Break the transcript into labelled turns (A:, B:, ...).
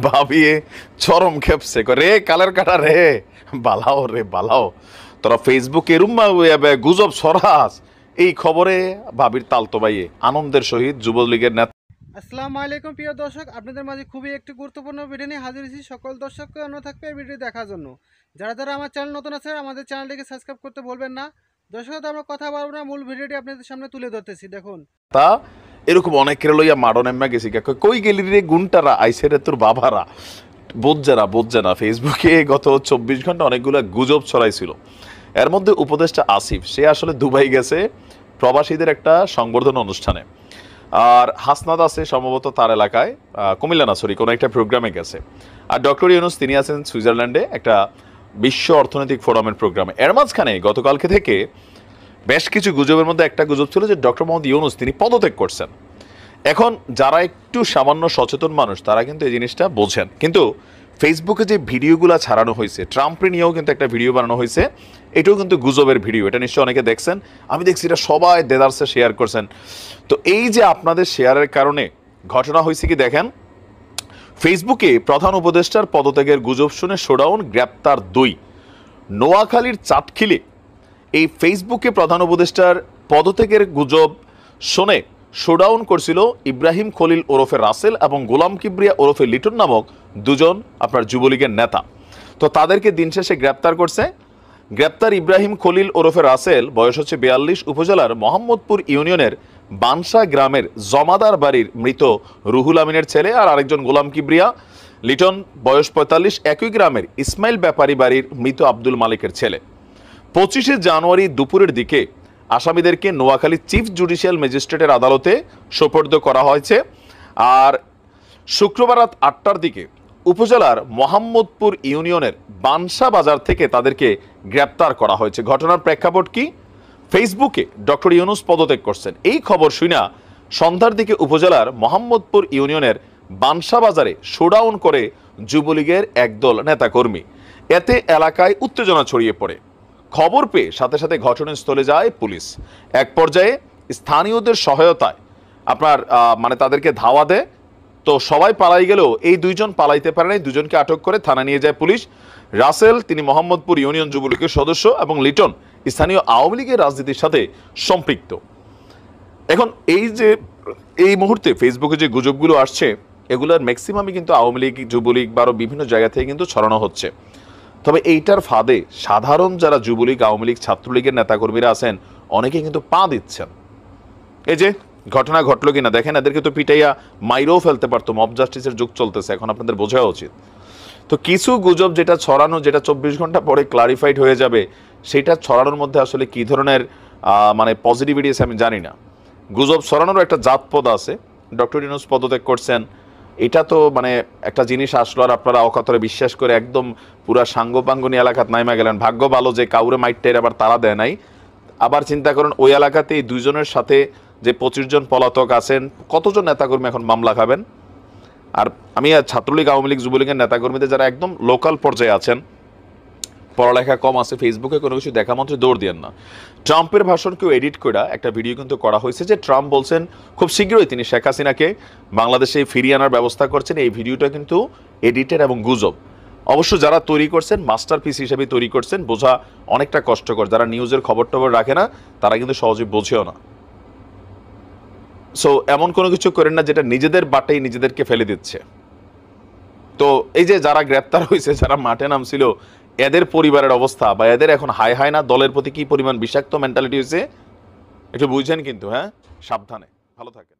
A: ভাবিয়ে চরম খেপছে করে রে কালের কাটা রে বালাও রে বালাও তোরা ফেসবুকে এরুম্মা গুজব ছড়াস। এই খবরে ভাবির তালতো বাইয়ে আনন্দের সহিত যুবলীগের নেতা।
B: আসসালামু আলাইকুম প্রিয় দর্শক, আপনাদের মাঝে খুবই একটি গুরুত্বপূর্ণ ভিডিও নিয়ে হাজির হয়েছি। সকল দর্শককে অনুরোধ থাকবে এই ভিডিও দেখার জন্য। যারা যারা আমার চ্যানেল নতুন আছে আমাদের চ্যানেলটিকে সাবস্ক্রাইব করতে বলবেন না। দর্শক, আমরা কথা বলবো না, মূল ভিডিওটি আপনাদের সামনে তুলে ধরতেছি। দেখুন,
A: তা এরকম অনেকের লইয়া মাডন এম্মা গেছি কই গেলি রে গুনটারা আইসে রে তোর বাবারা বোঝে না ফেসবুকে গত 24 ঘন্টা অনেকগুলো গুজব ছড়াইছিল। এর মধ্যে উপদেষ্টা আসিফ সে আসলে দুবাই গেছে প্রবাসীদের একটা সংবর্ধনা অনুষ্ঠানে, আর হাসনাদ আছে সম্ভবত তার এলাকায় কুমিল্লা না সরি কোনো একটা প্রোগ্রামে গেছে, আর ডক্টর ইউনুস তিনি আছেন সুইজারল্যান্ডে একটা বিশ্ব অর্থনৈতিক ফোরামের প্রোগ্রামে। এর মাঝখানে গতকালকে থেকে বেশ কিছু গুজবের মধ্যে একটা গুজব ছিল যে ডক্টর মোহাম্মদ ইউনুস তিনি পদত্যাগ করছেন। এখন যারা একটু সামান্য সচেতন মানুষ তারা কিন্তু এই জিনিসটা বোঝেন, কিন্তু ফেসবুকে যে ভিডিওগুলো ছাড়ানো হয়েছে ট্রাম্পকে নিয়েও কিন্তু একটা ভিডিও বানানো হয়েছে, এটাও কিন্তু গুজবের ভিডিও, এটা নিশ্চয়ই অনেকে দেখছেন, আমি দেখছি এটা সবাই দেদারসে শেয়ার করছেন। তো এই যে আপনাদের শেয়ারের কারণে ঘটনা হয়েছে কি দেখেন, ফেসবুকে প্রধান উপদেষ্টার পদত্যাগের গুজব শুনে শোডাউন গ্রেপ্তার 2। নোয়াখালীর চাটখিলে এই ফেসবুকে প্রধান উপদেষ্টার পদত্যাগের গুজব শুনে শোডাউন করছিল ইব্রাহিম খলিল ওরফে রাসেল এবং গোলাম কিবরিয়া ওরফে লিটন নামক দুজন আপনার যুবলীগের নেতা। তো তাদেরকে দিন শেষে গ্রেপ্তার করছে। গ্রেপ্তার ইব্রাহিম খলিল ওরফে রাসেল বয়স হচ্ছে 42, উপজেলার মোহাম্মদপুর ইউনিয়নের বানসা গ্রামের জমাদার বাড়ির মৃত রুহুল আমিনের ছেলে, আর আরেকজন গোলাম কিবরিয়া লিটন বয়স 45 একই গ্রামের ইসমাইল ব্যাপারী বাড়ির মৃত আব্দুল মালিকের ছেলে। 25শে জানুয়ারি দুপুরের দিকে আসামিদেরকে নোয়াখালী চিফ জুডিশিয়াল ম্যাজিস্ট্রেটের আদালতে সোপর্দ করা হয়েছে, আর শুক্রবার রাত 8টার দিকে উপজেলার মোহাম্মদপুর ইউনিয়নের বানসা বাজার থেকে তাদেরকে গ্রেপ্তার করা হয়েছে। ঘটনার প্রেক্ষাপট কি, ফেসবুকে ডক্টর ইউনুস পদত্যাগ করছেন এই খবর শুনা সন্ধ্যার দিকে উপজেলার মোহাম্মদপুর ইউনিয়নের বানসা বাজারে শোডাউন করে যুবলীগের একদল নেতাকর্মী। এতে এলাকায় উত্তেজনা ছড়িয়ে পড়ে। খবর পেয়ে সাথে সাথে ঘটনাস্থলে যায় পুলিশ। এক পর্যায়ে স্থানীয়দের সহায়তায় আপনার মানে তাদেরকে ধাওয়া দেয়। তো সবাই পালাই গেলেও এই দুইজন পালাইতে পারে নাই, দুজনকে আটক করে থানা নিয়ে যায় পুলিশ। রাসেল তিনি মোহাম্মদপুর ইউনিয়ন যুবলীগের সদস্য এবং লিটন স্থানীয় আওয়ামী লীগের রাজনীতির সাথে সম্পৃক্ত। এখন এই যে এই মুহূর্তে ফেসবুকে যে গুজবগুলো আসছে এগুলোর ম্যাক্সিমামই কিন্তু আওয়ামী লীগ যুবলীগ বা আরও বিভিন্ন জায়গা থেকে কিন্তু ছড়ানো হচ্ছে। তবে এইটার ফাঁদে সাধারণ যারা যুবলীগ আওয়ামী লীগ ছাত্রলীগের নেতাকর্মীরা আছেন অনেকে কিন্তু পা দিচ্ছেন। এই যে ঘটনা ঘটলো কিনা দেখেন, এদেরকে তো পিটাইয়া মাইরেও ফেলতে পারতো, মব জাস্টিসের যুগ চলতেছে এখন, আপনাদের বোঝা উচিত। তো কিছু গুজব যেটা ছড়ানো যেটা 24 ঘন্টা পরে ক্লারিফাইড হয়ে যাবে, সেটা ছড়ানোর মধ্যে আসলে কী ধরনের মানে পজিটিভিটি আছে আমি জানি না। গুজব ছড়ানোর একটা জাতপদ আছে। ডক্টর ইউনুস পদত্যাগ করছেন এটা তো মানে একটা জিনিস আসলো, আর আপনারা অকাতরে বিশ্বাস করে একদম পুরা সাঙ্গপাঙ্গনি এলাকাত নাইমা গেলেন। ভাগ্য ভালো যে কাউরে মাইটটাই আবার তারা দেয় নাই। আবার চিন্তা করেন ওই এলাকাতে এই দুইজনের সাথে যে 25 জন পলাতক আছেন, কতজন নেতাকর্মী এখন মামলা খাবেন। আর আমি ছাত্রলীগ আওয়ামী লীগ যুবলীগের নেতাকর্মীদের যারা একদম লোকাল পর্যায়ে আছেন, পড়ালেখা কম আছে, ফেসবুকে কোনো কিছু দেখা মাত্র দৌড় দিয়েন না। ট্রাম্পের ভাষণকেও এডিট করে একটা ভিডিও কিন্তু করা হয়েছে যে ট্রাম্প বলছেন খুব শীঘ্রই তিনি শেখ হাসিনাকে বাংলাদেশে ফিরিয়ে আনার ব্যবস্থা করছেন। এই ভিডিওটা কিন্তু এডিটেড এবং গুজব। অবশ্য যারা তৈরি করছেন মাস্টারপিস হিসেবে তৈরি করছেন, বোঝা অনেকটা কষ্টকর। যারা নিউজের খবর টবর রাখে না তারা কিন্তু সহজে বোঝেও না। সো এমন কোনো কিছু করেন না যেটা নিজেদের বাটেই নিজেদেরকে ফেলে দিচ্ছে। তো এই যে যারা গ্রেপ্তার হয়েছে, যারা মাঠে নামছিল, এদের পরিবারের অবস্থা বা এদের এখন হায় হায় না দলের প্রতি কি পরিমাণ বিষাক্ত মেন্টালিটি হয়েছে একটু বুঝছেন কিন্তু। হ্যাঁ, সাবধানে, ভালো থাকেন।